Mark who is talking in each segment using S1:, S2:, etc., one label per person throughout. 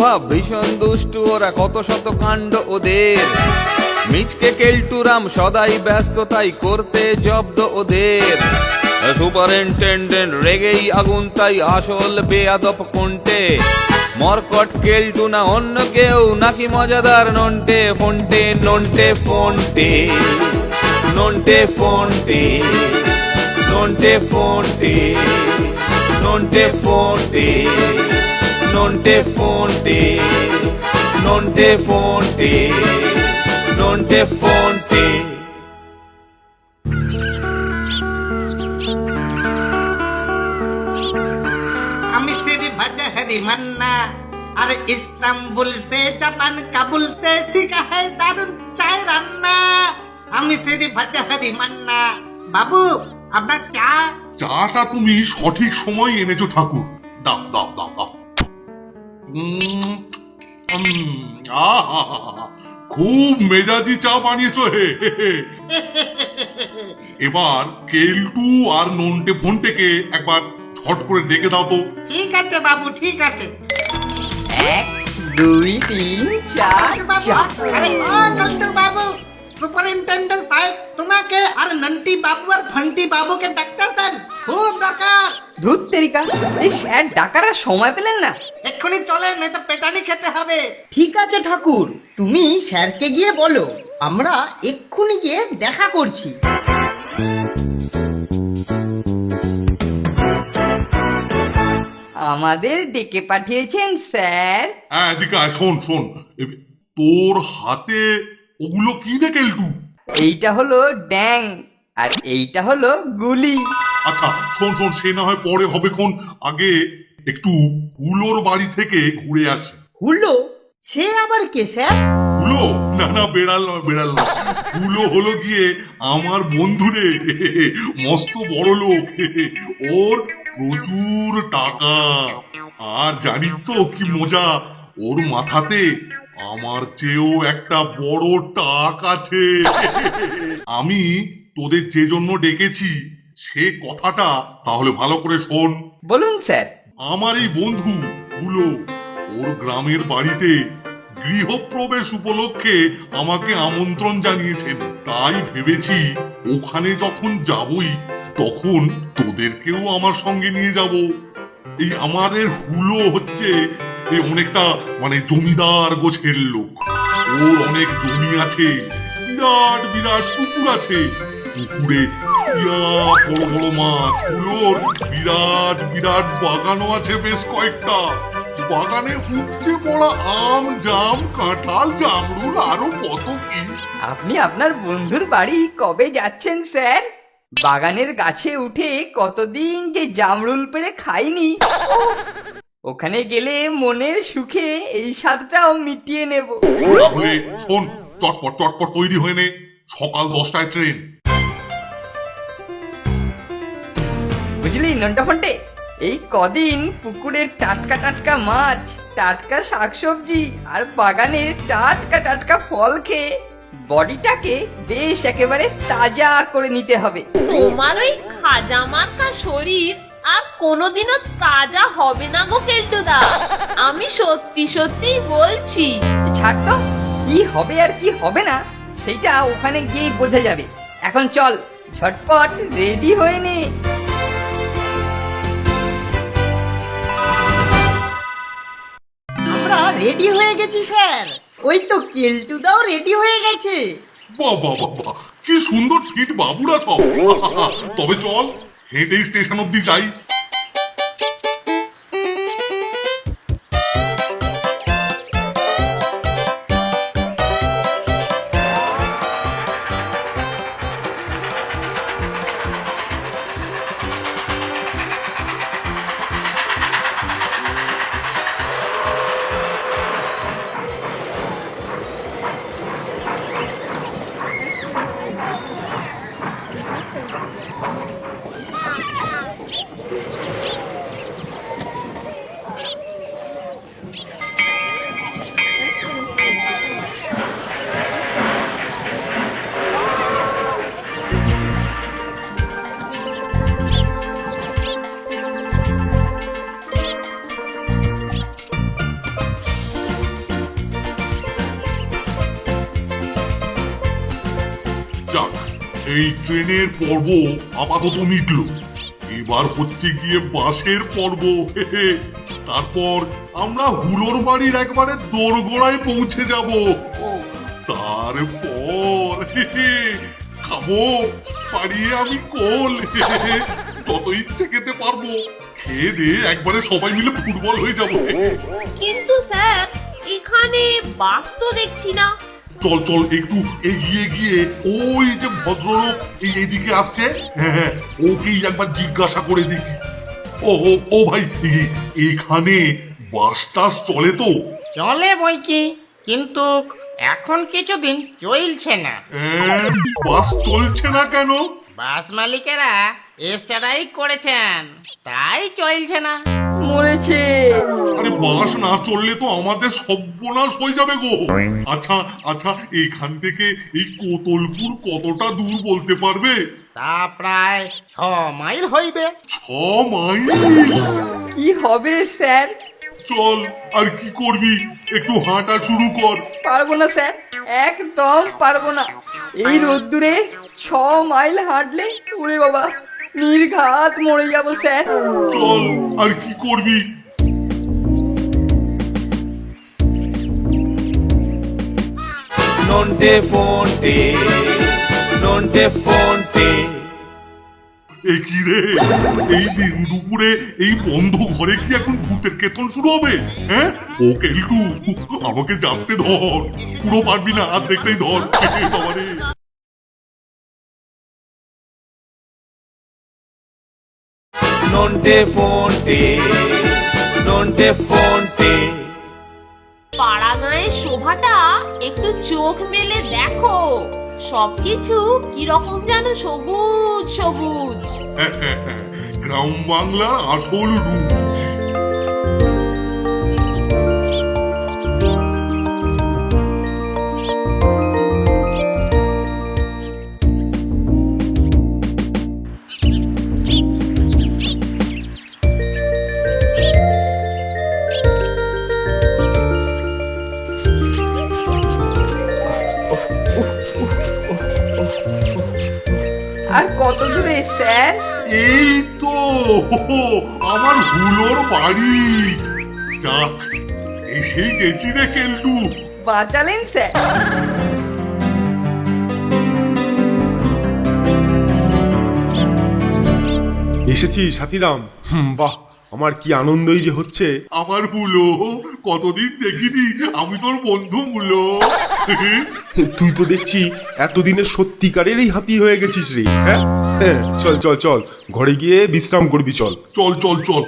S1: স্বভাব ভীষণ দুষ্টু, ওরা কত শত কাণ্ড ওদের। মিচকে কেলটুরাম সদাই ব্যস্ত, তাই করতে জব্দ ওদের। সুপারিনটেন্ডেন্ট রেগেই আগুন, তাই আসল বেয়াদব কোনটে। মরকট কেলটু না অন্য কেউ, নাকি মজাদার নন্টে ফন্টে নন্টে ফন্টে নন্টে ফন্টে নন্টে ফন্টে নন্টে ফন্টে নন্টে ফন্টে নন্টে ফন্টে নন্টে ফন্টে।
S2: আমি সিরি ভাজা হরি মান্না, আর ইস্তাম্বুল সে জাপান কাবুল সে শিখা है দারুন চায় রান্না। আমি সিরি ভাজা হরি মান্না। বাবু আপনার চা।
S3: চাটা তুমি সঠিক সময় এনেছো ঠাকুর, দাও দাও দাও দাও। খুব মেজাজি চা বানিয়েছো হে। এবার কেলটু আর নন্টে ফন্টেকে একবার ছট করে ডেকে দাও তো।
S2: ঠিক আছে বাবু, ঠিক আছে।
S4: 1 2 3 4
S2: বাবু, আরে ও কল্টু বাবু, সুপারিনটেন্ডেন্ট সাহেব তোমাকে আর নন্টি বাবু আর ফন্টি বাবুকে ডাকতেছেন, খুব দরকার।
S4: ধুত তেরিকা, এই স্যার ডাকার আর সময় পেলেন না।
S2: এক্ষুনি চলেন, নয়তো পেটানি খেতে হবে।
S5: ঠিক আছে ঠাকুর, তুমি স্যারকে গিয়ে বলো আমরা এক্ষুনি গিয়ে দেখা করছি।
S4: আমাদের ডেকে পাঠিয়েছেন স্যার?
S3: হ্যাঁ এদিকে আয়, শোন শোন, তোর হাতে ওগুলো কি রে কেলটু?
S4: এইটা হলো ড্যাং আর এইটা হলো গুলি।
S3: আচ্ছা শোন শোন, সে না হয় পরে হবে, কোন আগে একটু হুলোর বাড়ি থেকে ঘুরে আসি।
S5: হুলো? সে আবার কে স্যার?
S3: হুলো? না না, বেড়াল নয়, বেড়াল নয়। হুলো হলো গিয়ে আমার বন্ধুরে, মস্ত বড় লোক। ওর প্রচুর টাকা, আর জানিস তো কি মজা, ওর মাথাতে আমার চেয়েও একটা বড় টাক আছে। আমি তোদের যে জন্য ডেকেছি সে কথাটা তাহলে ভালো করে শোন।
S4: বলুন স্যার।
S3: আমার এই বন্ধু হুলো ওর গ্রামের বাড়িতে গৃহপ্রবেশ উপলক্ষে আমাকে আমন্ত্রণ জানিয়েছেন। তাই ভেবেছি ওখানে যখন যাবই তখন তোদেরকেও আমার সঙ্গে নিয়ে যাব। এই আমাদের হুলো হচ্ছে এই অনেকটা মানে জমিদার গোছের লোক। ওর অনেক জমি আছে, বিরাট বিরাট পুকুর আছে। পুকুরে বড় বড় মাছ। হুলোর বিরাট বিরাট বাগানও আছে, বেশ কয়েকটা। বাগানে উপচে পড়া আম, জাম, কাঁঠাল, জামরুল, আরো কত কি।
S4: আপনি আপনার বন্ধুর বাড়ি কবে যাচ্ছেন স্যার? বাগানের গাছে উঠে কতদিন যে জামরুল পেড়ে খাইনি। ওখানে গেলে মনের সুখে এই স্বাদটাও মিটিয়ে নেব।
S3: তাহলে শোন, চটপট চটপট তৈরি হয়ে নে, সকাল 10টায় ট্রেন।
S4: বুঝলি নন্টা ফন্টে, এই কদিন পুকুরের টাটকা টাটকা মাছ, টাটকা শাকসবজি আর বাগানের টাটকা টাটকা ফল খেয়ে বডিটাকে বেশ একেবারে তাজা করে নিতে হবে।
S6: তোমার ওই খাজা মার্কা শরীর আর কোনোদিনও তাজা হবে না গো কেলটুদা, আমি সত্যি সত্যি বলছি।
S4: ছাড় তো, কি হবে আর কি হবে না সেটা ওখানে গিয়ে বোঝা যাবে। এখন চল ঝটপট রেডি হয়ে নে।
S5: আমরা রেডি হয়ে গেছি স্যার। ওই তো কেলটুদাও রেডি হয়ে গেছে।
S3: বাবা বাবা, কি সুন্দর ফিট বাবুরা সব। তবে চল হেঁটেই স্টেশন অব্দি যাই। এই ট্রেনের পর্ব আপাতত মিটলো, এবার হচ্ছে গিয়ে বাসের পর্ব। তারপর আমরা হুলোর বাড়ির একবারে দোরগোড়ায় পৌঁছে যাব। তারপর খাবো পারিয়ে আমি কোল, যত ইচ্ছে খেতে পারবো, খেয়ে দিয়ে একবারে সবাই মিলে ফুটবল হয়ে যাবো।
S6: কিন্তু স্যার এখানে বাস তো দেখছি না।
S3: চল চল একটু এগিয়ে গিয়ে ওই যে ভদ্রলোক এইদিকে আসছে, হ্যাঁ ওকেই একবার জিজ্ঞাসা করে দেখি। ও ভাই, এখানে বাস টাস চলে তো?
S5: চলে বই কি, কিন্তু এখন কিছুদিন চলছে না।
S3: বাস চলছে না কেন?
S5: বাস মালিকেরা স্ট্রাইক করেছেন, তাই চলছে না।
S4: মরেছে।
S3: আরে বাস না চললে তো আমাদের সর্বনাশ হয়ে যাবে গো। আচ্ছা আচ্ছা, এখান থেকে এই কোতলপুর কতটা দূর বলতে পারবে?
S5: তা প্রায় 6 মাইল হইবে।
S3: 6 মাইল?
S4: কি হবে স্যার?
S3: চল, আর কি করবি, একটু হাঁটা শুরু কর।
S4: পারবো না স্যার, একদম পারবো না। এই রোদ্দুরে 6 মাইল হাঁটলে ওরে বাবা নির্ঘাত মরে যাবো স্যার।
S3: চল, আর কি করবি।
S1: নন্টে ফন্টে, নন্টে ফন্টে।
S3: এ কি রে, এই দিন দুপুরে এই বন্ধ ঘরে কি এখন ভূতের কেতন শুরু হবে? হ্যাঁ ও কেলটু, আমাকে জানতে ধর, পুরো পারবি না, আর দেখতেই ধর। বাবারে,
S1: নন্টে ফন্টে, নন্টে ফন্টে।
S6: পাড়া গাঁয়ের শোভাটা একটু চোখ মেলে দেখো, সবকিছু কিরকম যেন সবুজ সবুজ।
S3: গ্রাম বাংলার আসল রূপ।
S4: আর কত দূরে স্যার?
S3: এই তো আমার হুলোর বাড়ি। যাক, এসেই গেছি রে কেলটু।
S4: বাঁচালেন স্যার।
S7: এসেছি সাথীরাম। বাহ, আমার কি আনন্দই যে হচ্ছে।
S3: আমার হুলো, কতদিন দেখিনি, আমি তোর বন্ধু হুলো।
S7: তুই তো দেখছি এতদিনে সত্যিকারেরই হাতি হয়ে গেছিস রে। হ্যাঁ হ্যাঁ, চল চল চল, ঘরে গিয়ে বিশ্রাম করবি, চল।
S3: চল চল চল।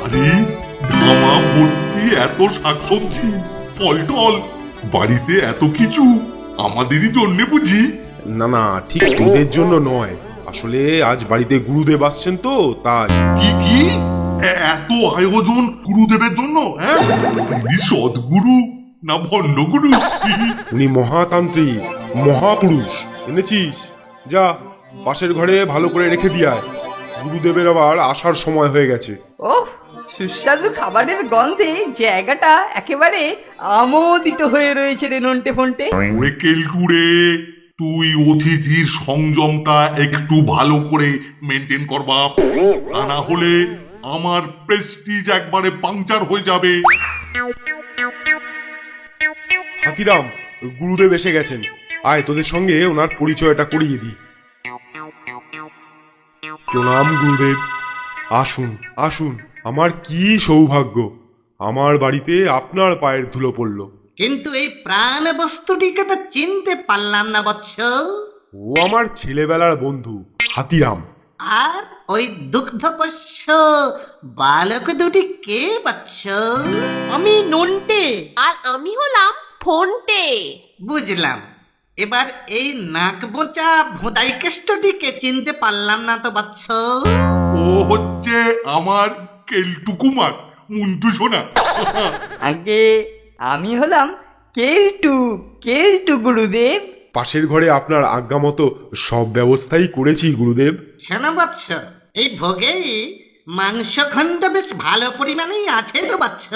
S3: আরে ধামা ভর্তি এত শাকসবজি, ফল টল, বাড়িতে এত কিছু আমাদেরই জন্যে বুঝি?
S7: না না, ঠিক তোদের জন্য নয়, আসলে আজ বাড়িতে গুরুদেব আসছেন তো তাই।
S3: কি কি এত আয়োজন গুরুদেবের জন্য? হ্যাঁ, তিনি সদ্গুরু না ভণ্ডগুরু?
S7: উনি মহাতান্ত্রিক, মহাপুরুষ। এনেছিস? যা পাশের ঘরে ভালো করে রেখে দিয়ায়, গুরুদেবের আবার আসার সময় হয়ে গেছে।
S4: ওহ, সুস্বাদু খাবারের গন্ধে জায়গাটা একেবারে আমোদিত হয়ে রয়েছে রে নন্টে ফন্টে।
S3: ওরে কেলটুরে, তুই অতিথির সংযমটা একটু ভালো করে মেনটেন করবা, তা না হলে আমার প্রেস্টিজ একবারে পাংচার হয়ে যাবে।
S7: হাতিরাম, গুরুদেব এসে গেছেন, আয় তোদের সঙ্গে ওনার পরিচয়টা করিয়ে দিই। প্রণাম গুরুদেব। আসুন আসুন, আমার কি সৌভাগ্য, আমার বাড়িতে আপনার পায়ের ধুলো পড়ল।
S2: কিন্তু এই প্রাণ বস্তুটিকে তো চিনতে পারলাম না বৎস।
S7: ও আমার ছেলেবেলার বন্ধু হাতিরাম।
S2: আর ওই দুগ্ধপোষ্য বালক দুটি কে বৎস?
S5: আমি নন্টে।
S6: আর আমি হলাম ফন্টে।
S2: বুঝলাম। এবার এই নাক বোঁচা ভোঁদাই কেষ্টটিকে চিনতে পারলাম না তো বৎস।
S3: ও হচ্ছে আমার কেলটু কুমার, মুন্টু সোনা।
S4: আগে আমি হলাম কেলটু, কেলটু গুরুদেব।
S7: পাশের ঘরে আপনার আজ্ঞা মতো সব ব্যবস্থাই করেছি গুরুদেব।
S2: শোনো বৎস, এই ভোগেই মাংস খণ্ড বেশ ভালো পরিমাণেই আছে তো বৎস।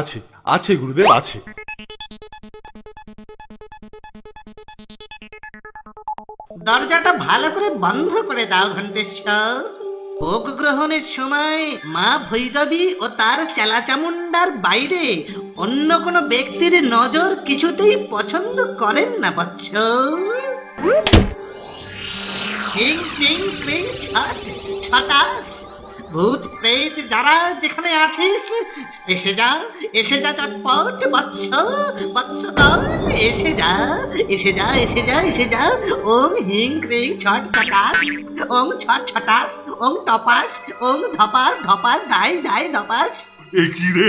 S7: আছে আছে গুরুদেব, আছে।
S2: দরজাটা ভালো করে বন্ধ করে দাও ঘণ্টেশ্বর। ভোগ গ্রহণের সময় মা ভৈরবী ও তার চেলাচামুন্ডার বাইরে অন্য কোনো ব্যক্তির নজর কিছুতেই পছন্দ করেন না বৎস। ক্রিং ক্রিং ক্রিং ছট ছটাস। ভূত প্রেত যারা যেখানে আছিস এসে যা চটপট বৎস বৎসগণ, এসে যা। ওং হিং ক্রিং ছট ছটাস, ওং ছট ছটাস, ওং টপাস, ওং ধপাস ধপাস ধাই ধাই ধপাস।
S3: এ কি রে,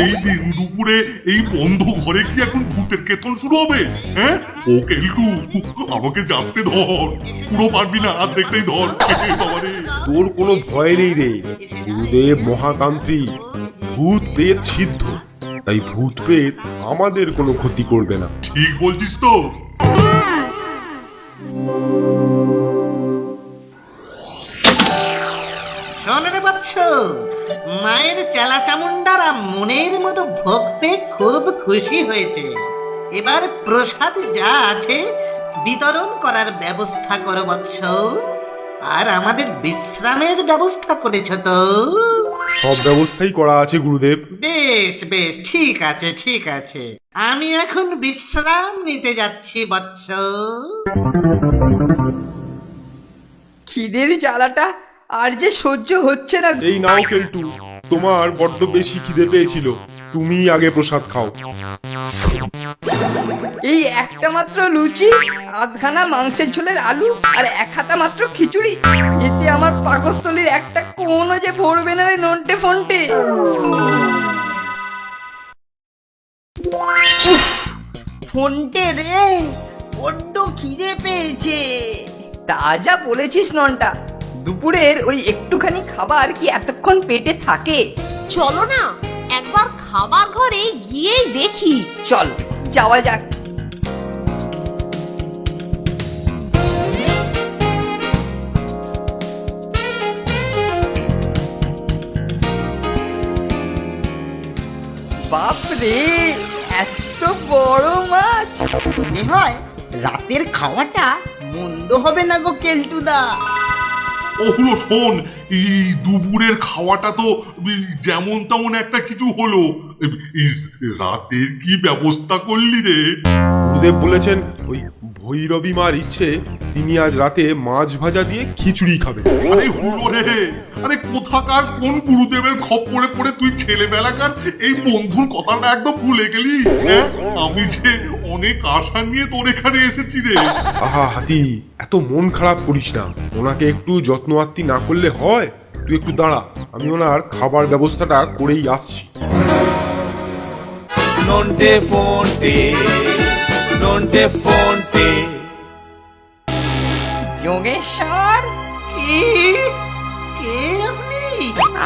S3: এই দিন দুপুরে এই বন্ধ ঘরে কি এখন ভূতের কেতন শুরু হবে? হ্যাঁ ও কেলটু, আমাকে জানতে ধর, পুরো পারবি না, আর দেখতেই ধর। বাবারে,
S7: তোর কোনো ভয় নেই রে। গুরুদেব মহাতান্ত্রিক, ভূত প্রেত সিদ্ধ, তাই ভূত প্রেত আমাদের কোনো ক্ষতি করবে না।
S3: ঠিক বলছিস তো?
S2: শোন রে বৎস, মায়ের চেলাচামুন্ডারা মনের মতো ভোগ পেয়ে খুব খুশি হয়েছে। এবার প্রসাদ যা আছে বিতরণ করার ব্যবস্থা করো বৎস। আর আমাদের বিশ্রামের ব্যবস্থা করেছ তো?
S7: সব ব্যবস্থাই করা আছে গুরুদেব।
S2: বেশ বেশ, ঠিক আছে। আমি এখন বিশ্রাম নিতে যাচ্ছি বৎস।
S4: খিদের জ্বালাটা আর যে সহ্য হচ্ছে না।
S7: এই নাও কেলটু, তোমার বড্ড বেশি খিদে পেয়েছিল, তুমি আগে প্রসাদ খাও।
S4: এই একটা মাত্র লুচি, আধখানা মাংসের ঝোলের আলু আর এক হাতা মাত্র খিচুড়ি, এতে আমার পাকস্থলীর একটা কোনো যে ভরবে না রে নন্টে ফন্টে।
S5: ফোনটে রে, বড্ড খিদে পেয়েছে।
S4: তা যা বলেছিস নন্টা, দুপুরের ওই একটুখানি খাবার কি এতক্ষণ পেটে থাকে?
S6: চলো না একবার খাবার ঘরে গিয়েই দেখি।
S4: চল যাওয়া যাক। বাপরে, এত বড় মাছ!
S5: মনে হয় রাতের খাওয়াটা মন্দ হবে না গো কেলটুদা।
S3: ও হলো শোন, এই দুপুরের খাওয়াটা তো যেমন তেমন একটা কিছু হলো, রাতের কি ব্যবস্থা করলি রে?
S7: গুরুদেব বলেছেন ওই ভৈরবী মার ইচ্ছে তিনি আজ রাতে মাছ ভাজা দিয়ে খিচুড়ি খাবেন।
S3: আরে হলো রে, আরে কোথাকার কোন গুরুদেবের খপ্পরে পড়ে তুই ছেলেবেলাকার এই বন্ধুর কথাটা একদম ভুলে গেলি? হ্যাঁ, আমি যে অনেক আশা নিয়ে তোর এখানে এসেছি রে।
S7: আহা হাতি, এত মন খারাপ করিস না, ওনাকে একটু যত্ন আত্তি না করলে হয়? তুই একটু দাঁড়া, আমি ওনার খাবার ব্যবস্থাটা করেই আসছি।
S1: নন্টে ফন্টে, নন্টে ফন্টে।
S4: যোগেশ্বর,
S2: কে আপনি?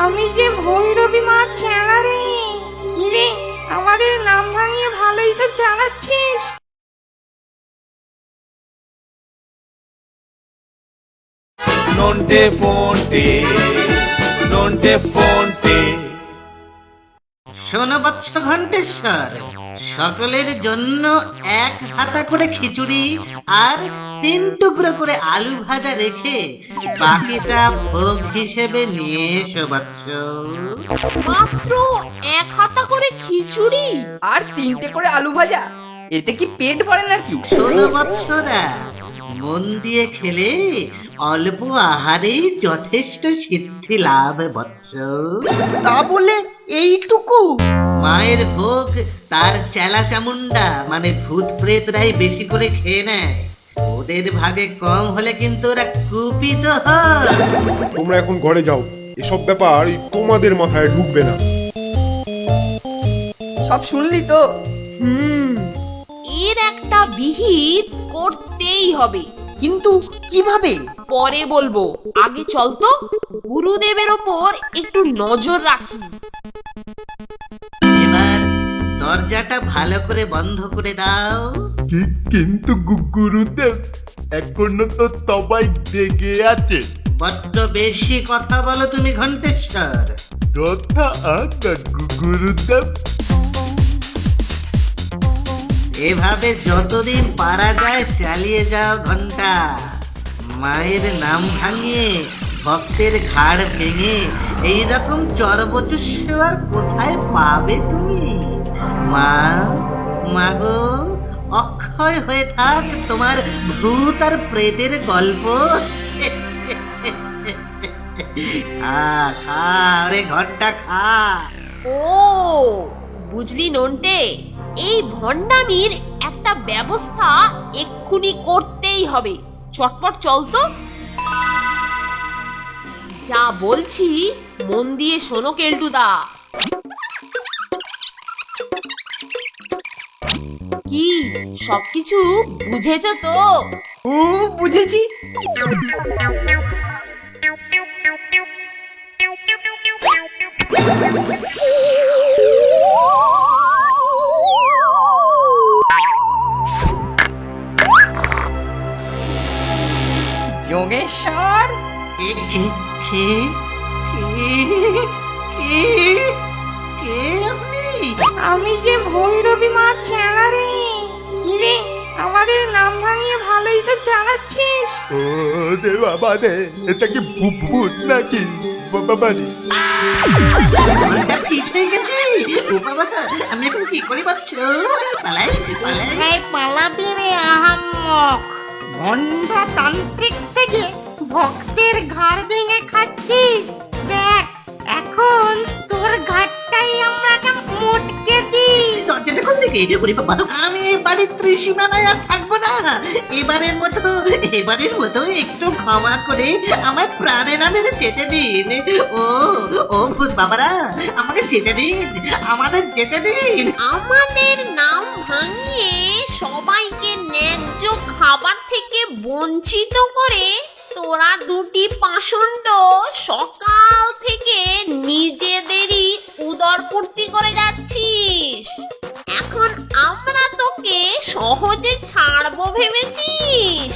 S8: আমি যে ভৈরবী মার চেলা রে। রে, আমাদের নাম ভাঙিয়ে ভালোই তো চালাচ্ছিস।
S1: নন্টে ফন্টে, নন্টে ফন্টে।
S2: শোনো বৎস ঘণ্টেশ্বর, সকলের জন্য এক হাতা করে খিচুড়ি আর 3 টুকরো করে আলু ভাজা রেখে বাকিটা ভোগ হিসেবে নিয়ে এসো বৎস।
S6: মাত্র এক হাতা করে খিচুড়ি
S4: আর 3টে করে আলু ভাজা, এতে কি পেট ভরে নাকি?
S2: শোনো বৎসরা, মন দিয়ে খেলে অল্প আহারেই যথেষ্ট সিদ্ধি লাভ বৎস।
S5: তা বলে এইটুকু?
S2: মায়ের ভোগ তার চেলাচামুন্ডা মানে ভূত প্রেতরাই বেশি করে খেয়ে নেয়। ওদের ভাগে কম হলে কিন্তু ওরা কুপিত হয়।
S7: তোমরা এখন ঘরে যাও, এসব ব্যাপার তোমাদের মাথায় ঢুকবে না।
S4: সব শুনলি তো?
S6: এর একটা বিহিত করতেই হবে।
S5: কিন্তু কিভাবে?
S6: পরে বলবো, আগে চল তো গুরুদেবের ওপর একটু নজর রাখি।
S2: এবার দরজাটা ভালো করে বন্ধ করে দাও।
S3: কিন্তু গুরুদেব, এখনো তো সবাই জেগে আছে।
S2: বড্ড বেশি কথা বলো তুমি ঘণ্টেশ্বর।
S3: কথা গুরুদেব।
S2: এভাবে যতদিন পারা যায় চালিয়ে যাও ঘন্টা। মায়ের নাম ভাঙিয়ে ভক্তের ঘাড় ভেঙে এইরকম চরবচস্য আর কোথায় পাবে তুমি? মা, মাগো, অক্ষয় হয়ে থাক তোমার ভূত আর প্রেতের গল্প। খা খা রে ঘন্টা খা।
S6: ও বুঝলি নন্টে, এই ভণ্ডামির একটা ব্যবস্থা এক্ষুনি করতেই হবে। চটপট চল তো। যা বলছি মন দিয়ে শোনো কেলটুদা। কি সবকিছু বুঝেছো তো?
S4: ও বুঝেছি। যোগেশ্বর,
S2: কে কে কে কে কে কে আপনি?
S8: আমি যে ভৈরবী মার চেলা রে। রে, আমাদের নাম ভাঙিয়ে ভালোই তো চালাচ্ছিস।
S7: ও দে বাবা দে, এটা কি ভূত নাকি বাবা রে?
S2: ঘন্টা ঠিক হয়ে গেছে। ও বাবা, আমি এখন কি করি বলছো? পালাই পালাই।
S8: এই পালাবি রে আহাম্মক। ভণ্ডা তান্ত্রিক থেকে ভক্তের ঘাড় ভেঙে খাচ্ছিস। দেখ, এখন তোর ঘাটটাই আমরা মোটকে দিই।
S2: দরজাটা কোন দিকে? ওরে বাবা, আমি এই বাড়ির ত্রিসীমানায় আর থাকবো না। এবারের মতো একটু ক্ষমা করে আমার প্রাণের নামে যেতে দিন। ও ও ভূত বাবারা, আমাকে যেতে দিন, আমাদের যেতে দিন।
S6: আমাদের নাম ভাঙিয়ে সবাইকে ন্যায্য খাবার থেকে বঞ্চিত করে তোরা দুটি পাষণ্ড সকাল থেকে নিজেদেরই উদরপূর্তি করে যাচ্ছিস। এখন আমরা তোকে সহজে ছাড়বো ভেবেছিস?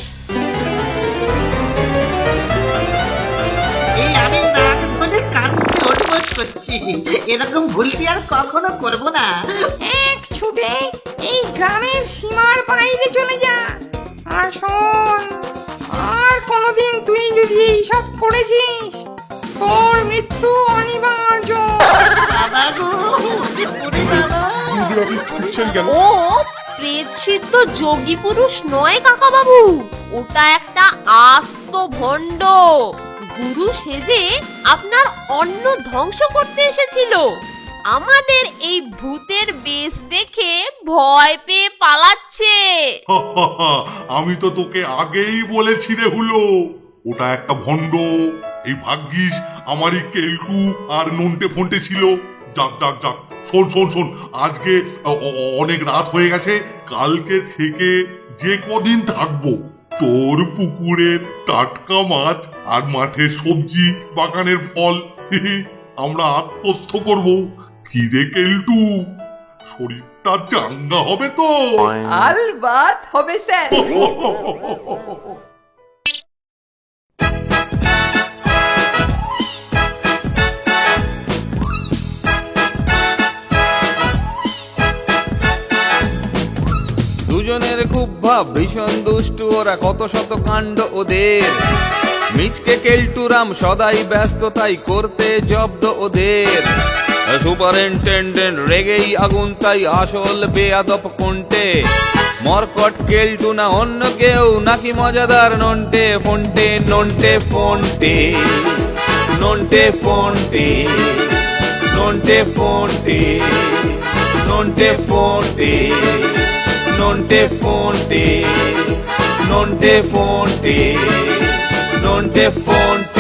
S2: এই আমি নাক ধরে কাঁদতে ওঠবোস করছি। এরকম ভুল কি আর কখনো করবো না।
S8: এক ছুটে এই গ্রামের সীমার বাইরে চলে যা। আর শোন, আর কোনোদিন তুই যদি এইসব করেছিস, তোর মৃত্যু অনিবার্য।
S2: বাবা গো, ওরে বাবা।
S7: আপনি করছেন কেন?
S6: ও প্রেতসিদ্ধ যোগী পুরুষ নয় কাকা বাবু, ওটা একটা আস্ত ভণ্ড। গুরু সেজে আপনার অন্ন ধ্বংস করতে এসেছিল। আমাদের এই ভূতের বেশ দেখে ভয় পেয়ে পালাচ্ছে।
S3: আমি তো তোকে আগেই বলেছি রে হুলো, ওটা একটা ভণ্ড। এই ভাগ্যিস আমারই কেলটু আর নন্টে ফন্টে ছিল। যাক যাক যাক, শোন শোন শোন, আজকে অনেক রাত হয়ে গেছে। কালকে থেকে যে কদিন থাকবো, তোর পুকুরের টাটকা মাছ আর মাঠের সবজি, বাগানের ফল আমরা আত্মস্থ করব। কি রে কেলটু, শরীরটা চাঙ্গা হবে তো?
S4: আলবাত হবে স্যার।
S1: দুজনের খুব ভাব, ভীষণ দুষ্টু ওরা, কত শত কাণ্ড ওদের। মিচকে কেলটুরাম সদাই ব্যস্ত, তাই করতে জব্দ ওদের। সুপারিনটেন্ডেন্ট রেগেই আগুন, তাই আসল বেয়াদব কোনটে। মরকট কেলটু না অন্য কেউ, নাকি মজাদার নন্টে ফন্টে? নন্টে ফন্টে, নন্টে ফন্টে, নন্টে ফন্টে, নন্টে ফন্টে, নন্টে ফন্টে, নন্টে ফন্টে, নন্টে ফন্টে।